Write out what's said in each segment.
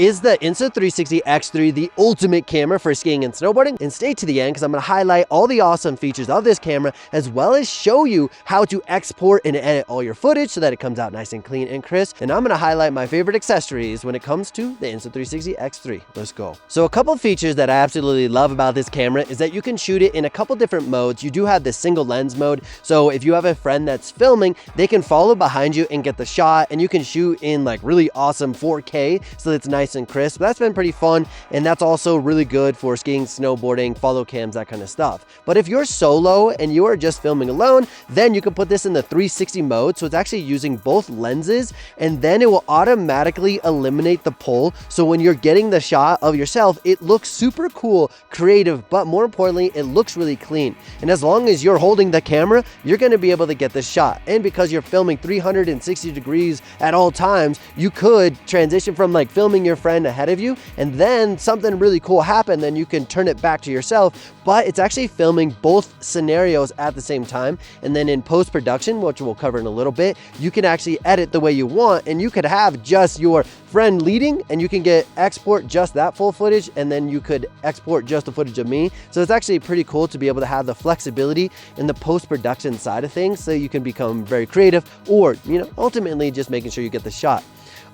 Is the Insta360 X3 the ultimate camera for skiing and snowboarding? And stay to the end because I'm going to highlight all the awesome features of this camera as well as show you how to export and edit all your footage so that it comes out nice and clean and crisp. And I'm going to highlight my favorite accessories when it comes to the Insta360 X3. Let's go. So a couple of features that I absolutely love about this camera is that you can shoot it in a couple different modes. You do have the single lens mode. So if you have a friend that's filming, they can follow behind you and get the shot, and you can shoot in like really awesome 4K so it's nice and crisp. That's been pretty fun, and that's also really good for skiing, snowboarding, follow cams, that kind of stuff. But if you're solo and you are just filming alone, then you can put this in the 360 mode, so it's actually using both lenses, and then it will automatically eliminate the pull. So when you're getting the shot of yourself, it looks super cool, creative, but more importantly, it looks really clean. And as long as you're holding the camera, you're going to be able to get the shot. And because you're filming 360 degrees at all times, you could transition from like filming your friend ahead of you, and then something really cool happened, then you can turn it back to yourself. But it's actually filming both scenarios at the same time, and then in post-production, which we'll cover in a little bit, you can actually edit the way you want, and you could have just your friend leading, and you can export just that full footage, and then you could export just the footage of me. So it's actually pretty cool to be able to have the flexibility in the post-production side of things, so you can become very creative, or ultimately just making sure you get the shot.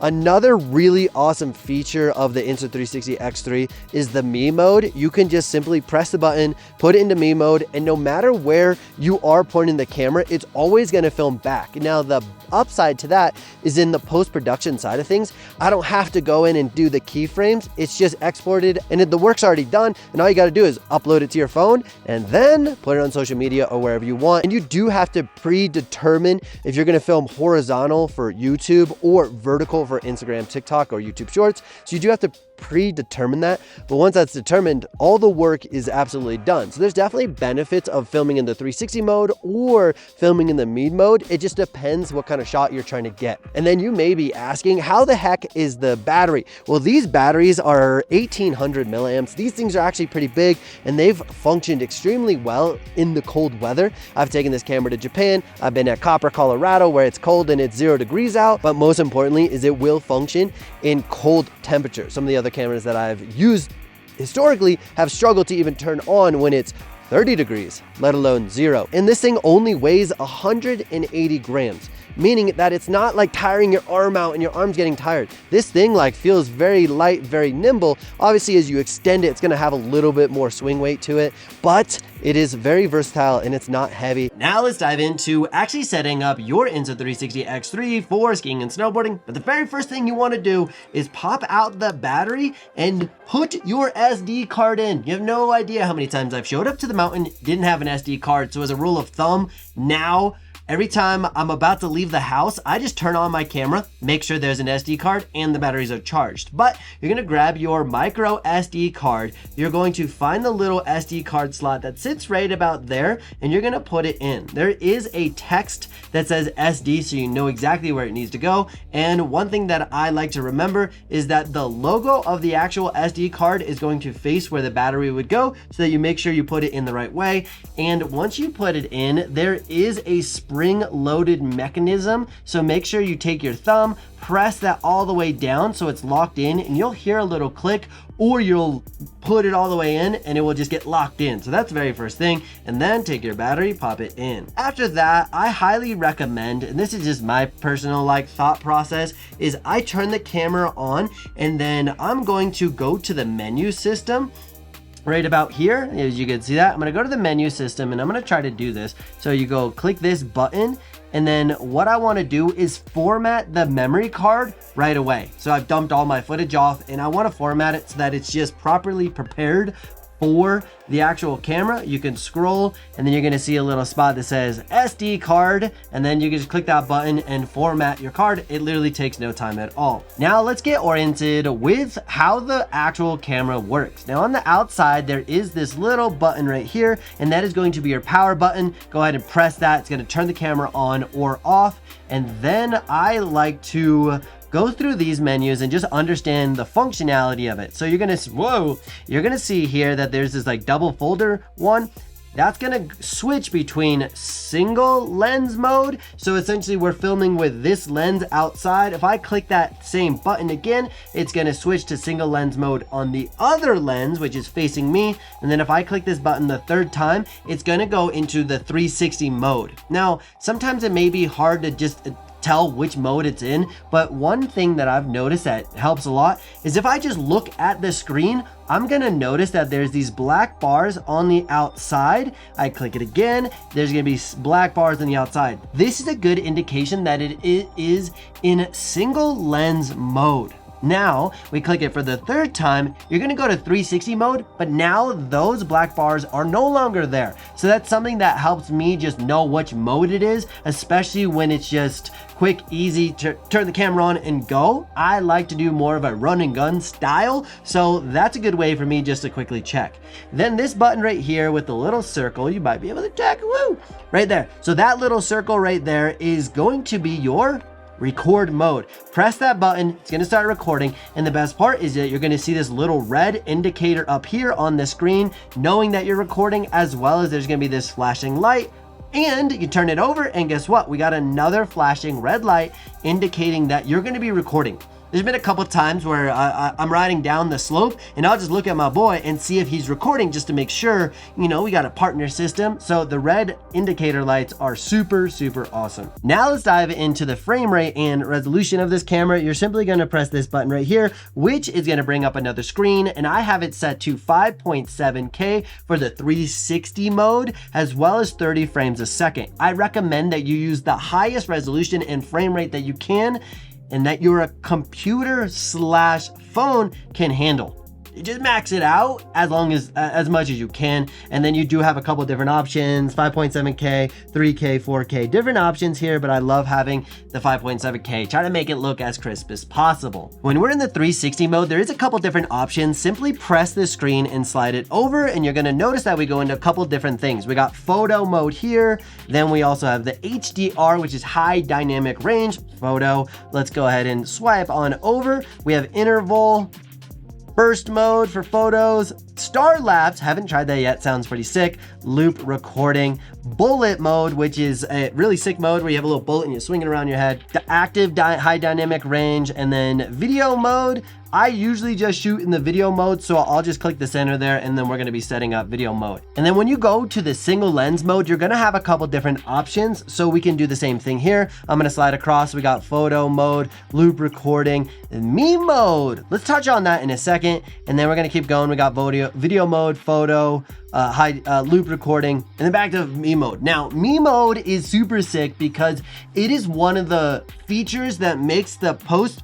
Another really awesome feature of the Insta360 X3 is the me mode. You can just simply press the button, put it into me mode, and no matter where you are pointing the camera, it's always going to film back. Now, the upside to that is in the post-production side of things. I don't have to go in and do the keyframes. It's just exported, and the work's already done, and all you got to do is upload it to your phone and then put it on social media or wherever you want. And you do have to predetermine if you're going to film horizontal for YouTube or vertical for Instagram, TikTok, or YouTube Shorts. So you do have to predetermine that, but once that's determined, all the work is absolutely done. So there's definitely benefits of filming in the 360 mode or filming in the me mode. It just depends what kind of shot you're trying to get. And then you may be asking, how the heck is the battery? Well, these batteries are 1800 milliamps. These things are actually pretty big, and they've functioned extremely well in the cold weather. I've taken this camera to Japan. I've been at Copper, Colorado, where it's cold and it's 0 degrees out, but most importantly is it will function in cold temperatures. Some of the other cameras that I've used historically have struggled to even turn on when it's 30 degrees, let alone 0. And this thing only weighs 180 grams, meaning that it's not like tiring your arm out and your arm's getting tired. This thing feels very light, very nimble. Obviously, as you extend it, it's gonna have a little bit more swing weight to it, but it is very versatile and it's not heavy. Now let's dive into actually setting up your Insta360 X3 for skiing and snowboarding. But the very first thing you wanna do is pop out the battery and put your SD card in. You have no idea how many times I've showed up to the mountain, didn't have an SD card. So as a rule of thumb, now, every time I'm about to leave the house, I just turn on my camera, make sure there's an SD card and the batteries are charged. But you're gonna grab your micro SD card. You're going to find the little SD card slot that sits right about there, and you're gonna put it in. There is a text that says SD, so you know exactly where it needs to go. And one thing that I like to remember is that the logo of the actual SD card is going to face where the battery would go, so that you make sure you put it in the right way. And once you put it in, there is a spring-loaded mechanism, so make sure you take your thumb, press that all the way down so it's locked in, and you'll hear a little click, or you'll put it all the way in and it will just get locked in. So that's the very first thing. And then take your battery, pop it in. After that, I highly recommend, and this is just my personal thought process, is I turn the camera on, and then I'm going to go to the menu system right about here. As you can see that, I'm gonna go to the menu system and I'm gonna try to do this. So you go click this button, and then what I wanna do is format the memory card right away. So I've dumped all my footage off, and I wanna format it so that it's just properly prepared for the actual camera. You can scroll, and then you're gonna see a little spot that says SD card, and then you can just click that button and format your card. It literally takes no time at all. Now let's get oriented with how the actual camera works. Now on the outside, there is this little button right here, and that is going to be your power button. Go ahead and press that. It's gonna turn the camera on or off. And then I like to go through these menus and just understand the functionality of it. So you're gonna see here that there's this double folder one. that's gonna switch between single lens mode. So essentially we're filming with this lens outside. If I click that same button again, it's gonna switch to single lens mode on the other lens, which is facing me. And then if I click this button the third time, it's gonna go into the 360 mode. Now, sometimes it may be hard to just tell which mode it's in, but one thing that I've noticed that helps a lot is if I just look at the screen, I'm gonna notice that there's these black bars on the outside. I click it again, there's gonna be black bars on the outside. This is a good indication that it is in single lens mode. Now we click it for the third time, you're gonna go to 360 mode, but now those black bars are no longer there. So that's something that helps me just know which mode it is, especially when it's just quick, easy to turn the camera on and go. I like to do more of a run and gun style, so that's a good way for me just to quickly check. Then this button right here with the little circle, you might be able to check, woo, right there. So that little circle right there is going to be your record mode. Press that button, it's gonna start recording, and the best part is that you're gonna see this little red indicator up here on the screen, knowing that you're recording, as well as there's gonna be this flashing light. And you turn it over, and guess what? We got another flashing red light indicating that you're gonna be recording. There's been a couple times where I'm riding down the slope and I'll just look at my boy and see if he's recording just to make sure, you know, we got a partner system. So the red indicator lights are super, super awesome. Now let's dive into the frame rate and resolution of this camera. You're simply gonna press this button right here, which is gonna bring up another screen, and I have it set to 5.7K for the 360 mode, as well as 30 frames a second. I recommend that you use the highest resolution and frame rate that you can, and that your computer slash phone can handle. You just max it out as much as you can, and then you do have a couple different options: 5.7K, 3K, 4K, different options here, but I love having the 5.7K. Try to make it look as crisp as possible. When we're in the 360 mode, there is a couple different options. Simply press the screen and slide it over, and you're gonna notice that we go into a couple different things. We got photo mode here, then we also have the HDR, which is high dynamic range photo. Let's go ahead and swipe on over. We have interval, burst mode for photos, star lapse, haven't tried that yet, sounds pretty sick, loop recording, bullet mode, which is a really sick mode where you have a little bullet and you swing it around your head, the active high dynamic range, and then video mode. I usually just shoot in the video mode, so I'll just click the center there, and then we're gonna be setting up video mode. And then when you go to the single lens mode, you're gonna have a couple different options, so we can do the same thing here. I'm gonna slide across, we got photo mode, loop recording, and me mode. Let's touch on that in a second, and then we're gonna keep going. We got video mode, photo, loop recording, and then back to me mode. Now, me mode is super sick because it is one of the features that makes the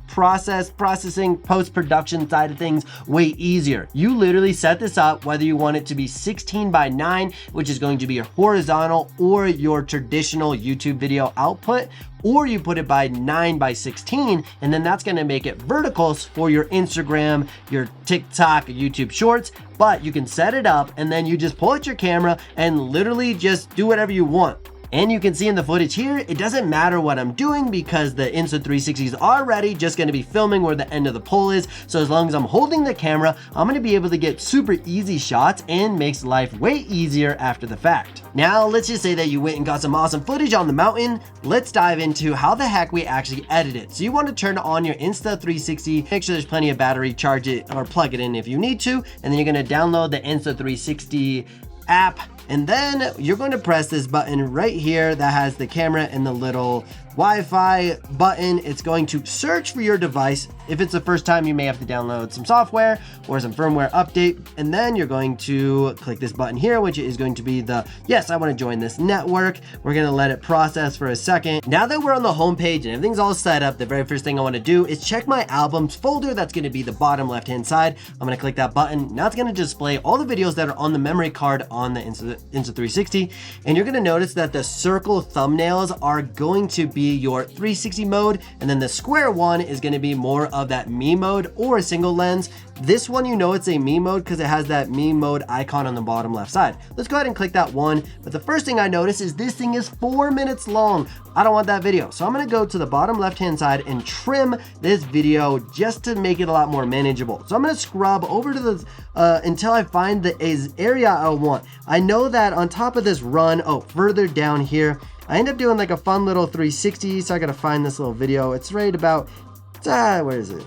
processing, post-production side of things way easier. You literally set this up whether you want it to be 16:9, which is going to be your horizontal or your traditional YouTube video output, or you put it by 9:16, and then that's gonna make it verticals for your Instagram, your TikTok, YouTube shorts. But you can set it up, and then you just pull out your camera and literally just do whatever you want. And you can see in the footage here, it doesn't matter what I'm doing because the Insta360 is already just gonna be filming where the end of the pole is. So as long as I'm holding the camera, I'm gonna be able to get super easy shots and makes life way easier after the fact. Now, let's just say that you went and got some awesome footage on the mountain. Let's dive into how the heck we actually edit it. So you wanna turn on your Insta360, make sure there's plenty of battery, charge it or plug it in if you need to. And then you're gonna download the Insta360 app, and then you're going to press this button right here that has the camera and the little Wi-Fi button. It's going to search for your device. If it's the first time, you may have to download some software or some firmware update, and then you're going to click this button here, which is going to be the yes, I want to join this network. We're going to let it process for a second. Now that we're on the home page and everything's all set up, the very first thing I want to do is check my albums folder. That's going to be the bottom left hand side. I'm going to click that button. Now it's going to display all the videos that are on the memory card on the Insta360, and you're going to notice that the circle thumbnails are going to be be your 360 mode, and then the square one is going to be more of that me mode or a single lens. This one, you know it's a me mode because it has that me mode icon on the bottom left side. Let's go ahead and click that one. But the first thing I notice is this thing is 4 minutes long. I don't want that video. So I'm going to go to the bottom left-hand side and trim this video just to make it a lot more manageable. So I'm going to scrub over to the, until I find the area I want. I know that on top of this run, further down here, I end up doing like a fun little 360. So I got to find this little video. It's right about, where is it?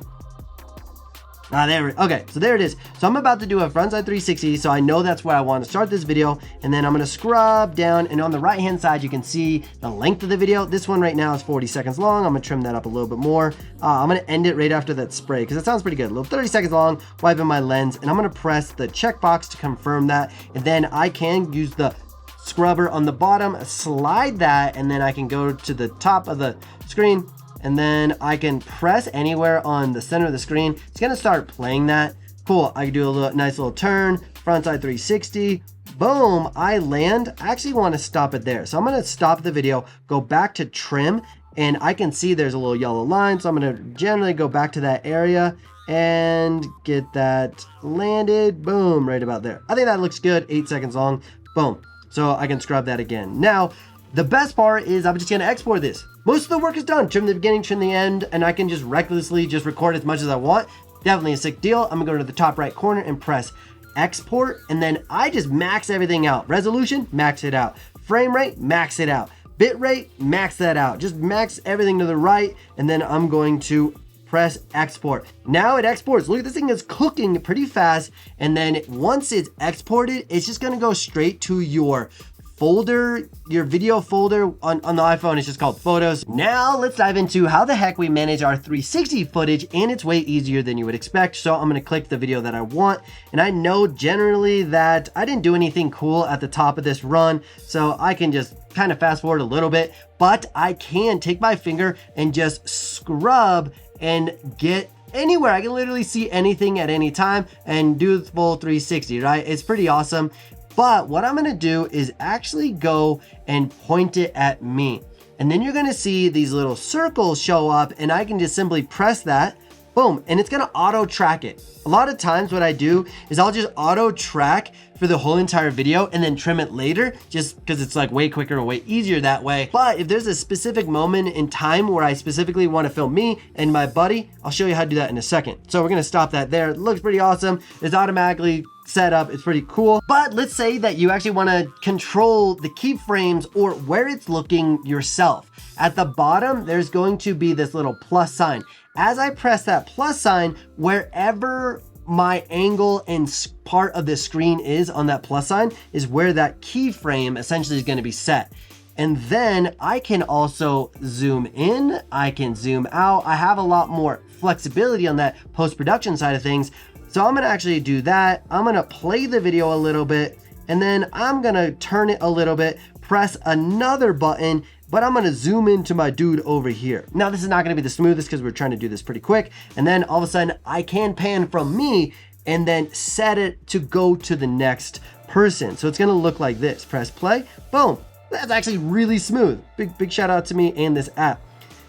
Okay, so there it is. So I'm about to do a frontside 360, so I know that's where I want to start this video, and then I'm going to scrub down, and on the right hand side you can see the length of the video. This one right now is 40 seconds long. I'm going to trim that up a little bit more. I'm going to end it right after that spray because it sounds pretty good. A little 30 seconds long, wiping my lens, and I'm going to press the checkbox to confirm that, and then I can use the scrubber on the bottom, slide that, and then I can go to the top of the screen, and then I can press anywhere on the center of the screen. It's gonna start playing that. Cool, I can do a nice little turn, frontside 360, boom, I land. I actually wanna stop it there. So I'm gonna stop the video, go back to trim, and I can see there's a little yellow line. So I'm gonna generally go back to that area and get that landed, boom, right about there. I think that looks good, 8 seconds long, boom. So I can scrub that again. Now, the best part is I'm just gonna export this. Most of the work is done. Trim the beginning, trim the end, and I can just recklessly just record as much as I want. Definitely a sick deal. I'm gonna go to the top right corner and press export, and then I just max everything out. Resolution, max it out. Frame rate, max it out. Bit rate, max that out. Just max everything to the right, and then I'm going to press export. Now it exports. Look, this thing is cooking pretty fast, and then once it's exported, it's just gonna go straight to your folder, your video folder on the iPhone. It's just called Photos. Now let's dive into how the heck we manage our 360 footage, and it's way easier than you would expect. So I'm gonna click the video that I want, and I know generally that I didn't do anything cool at the top of this run, so I can just kind of fast forward a little bit, but I can take my finger and just scrub and get anywhere. I can literally see anything at any time and do the full 360, right? It's pretty awesome. But what I'm gonna do is actually go and point it at me. And then you're gonna see these little circles show up, and I can just simply press that, boom, and it's gonna auto track it. A lot of times what I do is I'll just auto track for the whole entire video and then trim it later, just because it's like way quicker and way easier that way. But if there's a specific moment in time where I specifically want to film me and my buddy, I'll show you how to do that in a second. So we're gonna stop that there. It looks pretty awesome. It's automatically set up. It's pretty cool. But let's say that you actually want to control the keyframes or where it's looking yourself. At the bottom, there's going to be this little plus sign. As I press that plus sign, wherever my angle and part of the screen is on that plus sign is where that keyframe essentially is going to be set. And then I can also zoom in, I can zoom out. I have a lot more flexibility on that post-production side of things. So I'm gonna actually do that. I'm gonna play the video a little bit, and then I'm gonna turn it a little bit, press another button, but I'm gonna zoom into my dude over here. Now this is not gonna be the smoothest because we're trying to do this pretty quick. And then all of a sudden I can pan from me and then set it to go to the next person. So it's gonna look like this. Press play, boom. That's actually really smooth. Big shout out to me and this app.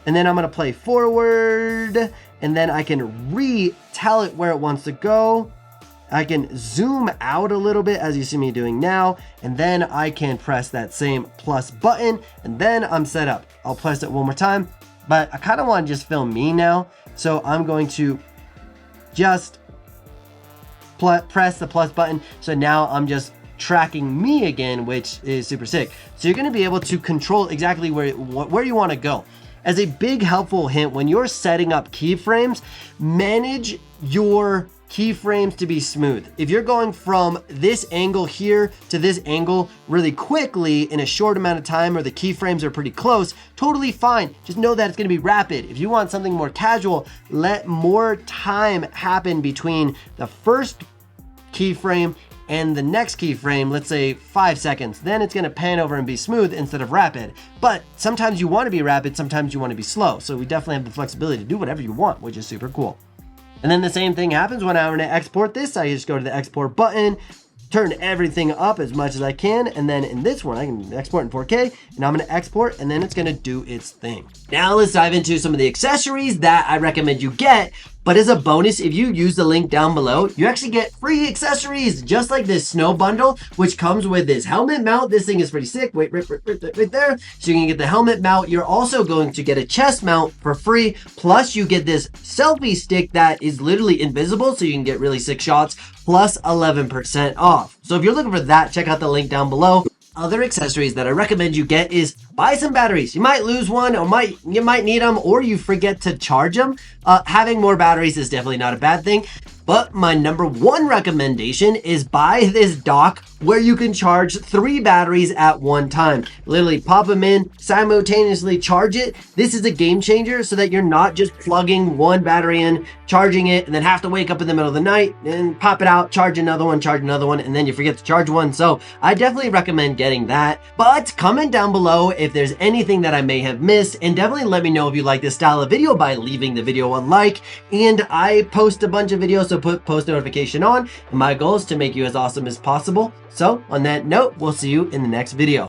And then I'm gonna play forward, and then I can tell it where it wants to go. I can zoom out a little bit as you see me doing now, and then I can press that same plus button, and then I'm set up. I'll press it one more time, but I kind of want to just film me now. So I'm going to just press the plus button. So now I'm just tracking me again, which is super sick. So you're going to be able to control exactly where you want to go. As a big helpful hint, when you're setting up keyframes, manage your keyframes to be smooth. If you're going from this angle here to this angle really quickly in a short amount of time, or the keyframes are pretty close, totally fine. Just know that it's going to be rapid. If you want something more casual, let more time happen between the first keyframe and the next keyframe, let's say 5 seconds, then it's gonna pan over and be smooth instead of rapid. But sometimes you wanna be rapid, sometimes you wanna be slow. So we definitely have the flexibility to do whatever you want, which is super cool. And then the same thing happens when I want to export this. I just go to the export button, turn everything up as much as I can, and then in this one I can export in 4K, and I'm gonna export, and then it's gonna do its thing. Now let's dive into some of the accessories that I recommend you get. But as a bonus, if you use the link down below, you actually get free accessories, just like this snow bundle, which comes with this helmet mount. This thing is pretty sick. Wait, right there. So you can get the helmet mount. You're also going to get a chest mount for free. Plus you get this selfie stick that is literally invisible, so you can get really sick shots, plus 11% off. So if you're looking for that, check out the link down below. Other accessories that I recommend you get is buy some batteries. You might lose one, or you might need them, or you forget to charge them. Having more batteries is definitely not a bad thing. But my number one recommendation is buy this dock where you can charge 3 batteries at one time. Literally pop them in, simultaneously charge it. This is a game changer so that you're not just plugging one battery in, charging it, and then have to wake up in the middle of the night and pop it out, charge another one, and then you forget to charge one. So I definitely recommend getting that. But comment down below if there's anything that I may have missed, and definitely let me know if you like this style of video by leaving the video a like. And I post a bunch of videos, so put post notification on, and my goal is to make you as awesome as possible. So on that note, we'll see you in the next video.